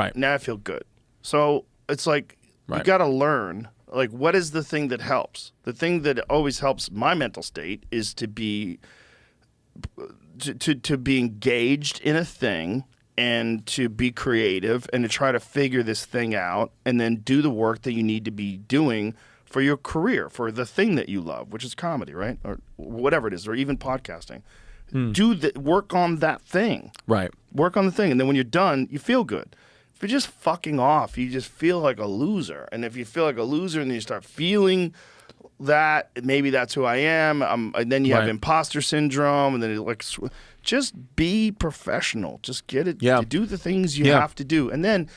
Right. Now I feel good. So it's like you got to learn, like, what is the thing that helps? The thing that always helps my mental state is to be to be engaged in a thing and to be creative and to try to figure this thing out and then do the work that you need to be doing for your career, for the thing that you love, which is comedy, right? Or whatever it is, or even podcasting. Work on that thing. Right. Work on the thing. And then when you're done, you feel good. If you're just fucking off, you just feel like a loser. And if you feel like a loser and then you start feeling that, maybe that's who I am, and then you have imposter syndrome, and then it like, just be professional. Just get it. Yeah. Do the things you have to do. And then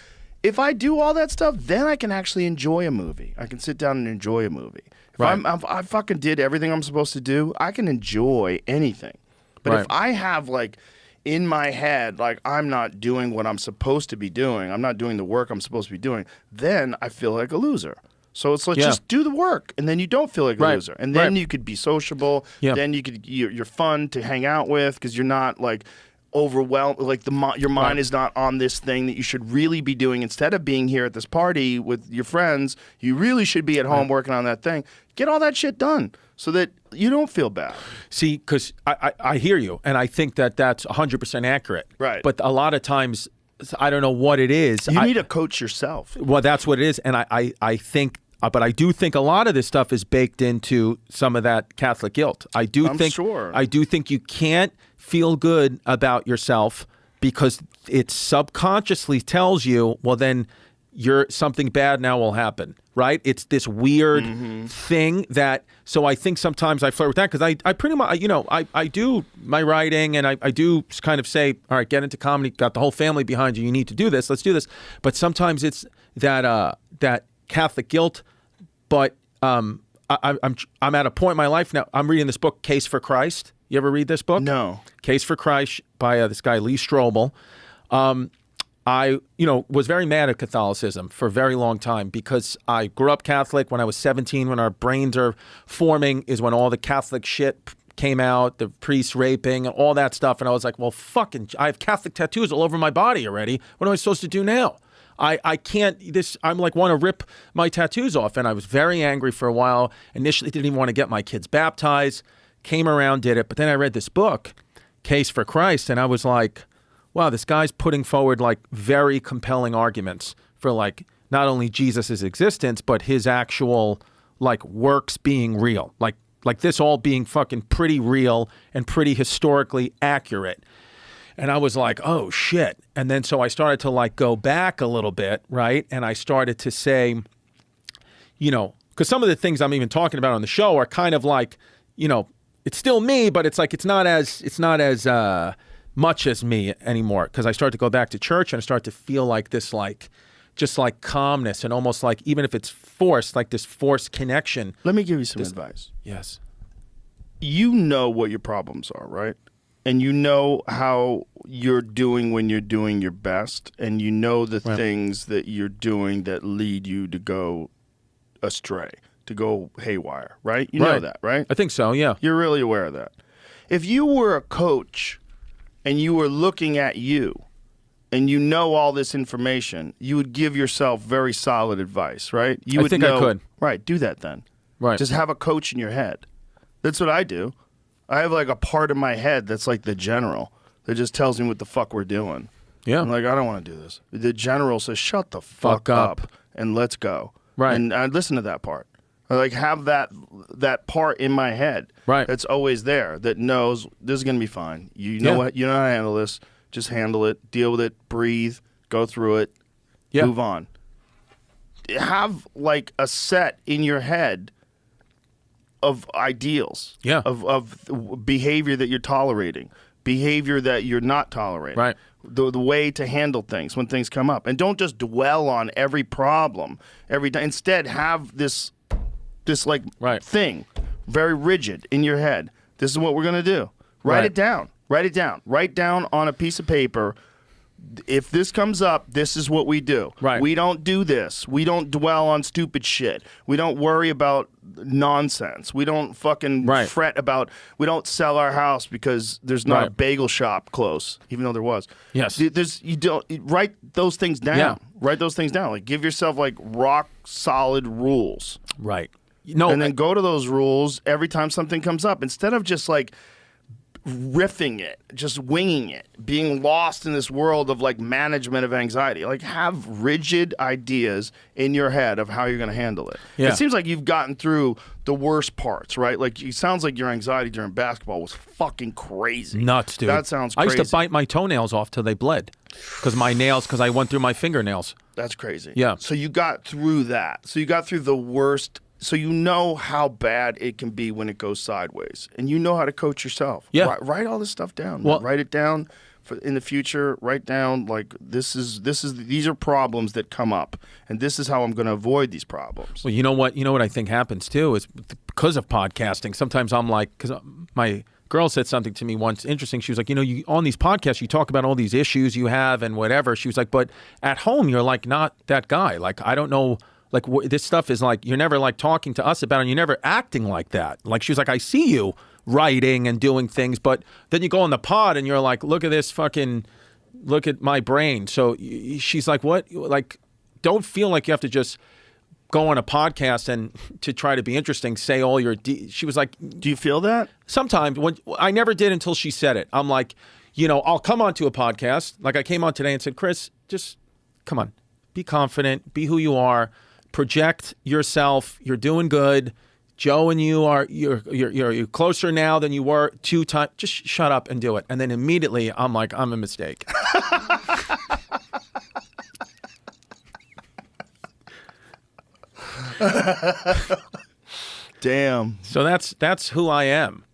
if I do all that stuff, then I can actually enjoy a movie. I can sit down and enjoy a movie. If I fucking did everything I'm supposed to do, I can enjoy anything. But if I have, like, in my head, like, I'm not doing what I'm supposed to be doing, I'm not doing the work I'm supposed to be doing, then I feel like a loser. So it's like, just do the work, and then you don't feel like a loser. And then you could be sociable. Then you're fun to hang out with because you're not, like, overwhelmed. Like, your mind is not on this thing that you should really be doing. Instead of being here at this party with your friends, you really should be at home working on that thing. Get all that shit done so that you don't feel bad. See, because I hear you, and I think that that's 100% accurate. Right. But a lot of times, I don't know what it is. You need to coach yourself. Well, that's what it is. And I think, but I do think a lot of this stuff is baked into some of that Catholic guilt. I'm sure. I do think you can't feel good about yourself because it subconsciously tells you, well, then something bad now will happen, right? It's this weird thing that, so I think sometimes I flirt with that because I pretty much, I do my writing and I do kind of say, all right, get into comedy, got the whole family behind you need to do this, let's do this. But sometimes it's that Catholic guilt, but I'm at a point in my life now, I'm reading this book, Case for Christ. You ever read this book? No. Case for Christ by this guy, Lee Strobel. I was very mad at Catholicism for a very long time because I grew up Catholic. When I was 17, when our brains are forming, is when all the Catholic shit came out, the priests raping, all that stuff. And I was like, well, fucking, I have Catholic tattoos all over my body already. What am I supposed to do now? I can't, I'm like, want to rip my tattoos off. And I was very angry for a while. Initially didn't even want to get my kids baptized. Came around, did it. But then I read this book, Case for Christ, and I was like, wow, this guy's putting forward like very compelling arguments for like not only Jesus's existence, but his actual like works being real. Like this all being fucking pretty real and pretty historically accurate. And I was like, oh shit. And then so I started to like go back a little bit, right? And I started to say, because some of the things I'm even talking about on the show are kind of like, it's still me, but it's like it's not as much as me anymore, because I start to go back to church and I start to feel like this, like just like calmness and almost like, even if it's forced, like this forced connection. Let me give you some advice. Yes. You know what your problems are, right? And you know how you're doing when you're doing your best, and you know the things that you're doing that lead you to go astray, to go haywire, right? You know that, right? I think so, yeah. You're really aware of that. If you were a coach and you were looking at you and you know all this information, you would give yourself very solid advice, right? I could. Right, do that then. Right. Just have a coach in your head. That's what I do. I have like a part of my head that's like the general that just tells me what the fuck we're doing. Yeah. I'm like, I don't want to do this. The general says, shut the fuck up and let's go. Right. And I listen to that part. I like have that part in my head. Right. That's always there, that knows this is going to be fine. You know what? You know how to handle this. Just handle it. Deal with it. Breathe. Go through it. Yeah. Move on. Have like a set in your head of ideals, of behavior that you're tolerating, behavior that you're not tolerating, right? The way to handle things when things come up, and don't just dwell on every problem every day. Instead, have this like thing very rigid in your head. This is what we're gonna do. Write it down. Write it down. Write down on a piece of paper if this comes up, this is what we do. Right. We don't do this. We don't dwell on stupid shit. We don't worry about nonsense. We don't fucking fret about, we don't sell our house because there's not a bagel shop close, even though there was. Yes. You don't write those things down. Yeah. Write those things down. Like, give yourself like rock solid rules. Right. No, and then go to those rules every time something comes up, instead of just like riffing it, just winging it, being lost in this world of like management of anxiety. Like, have rigid ideas in your head of how you're going to handle it. Yeah. It seems like you've gotten through the worst parts, right? Like, it sounds like your anxiety during basketball was fucking crazy. Nuts, dude. That sounds crazy. I used to bite my toenails off till they bled because I went through my fingernails. That's crazy. Yeah. So you got through that. So you got through the worst. So you know how bad it can be when it goes sideways, and you know how to coach yourself. Yeah. Write all this stuff down. Well, write it down for in the future. Write down like these are problems that come up, and this is how I'm going to avoid these problems. Well, you know what I think happens too is because of podcasting. Sometimes I'm like, because my girl said something to me once interesting. She was like, you on these podcasts you talk about all these issues you have and whatever. She was like, but at home you're like not that guy. Like, I don't know. Like, this stuff is like, you're never like talking to us about it, and you're never acting like that. Like, she was like, I see you writing and doing things, but then you go on the pod and you're like, look at my brain. So she's like, what? Like, don't feel like you have to just go on a podcast and to try to be interesting, say all your, she was like, do you feel that? Sometimes. I never did until she said it. I'm like, I'll come onto a podcast. Like, I came on today and said, Chris, just come on, be confident, be who you are. Project yourself. You're doing good. Joe and you you're closer now than you were 2 times. Just shut up and do it. And then immediately I'm like, I'm a mistake. Damn. So that's who I am.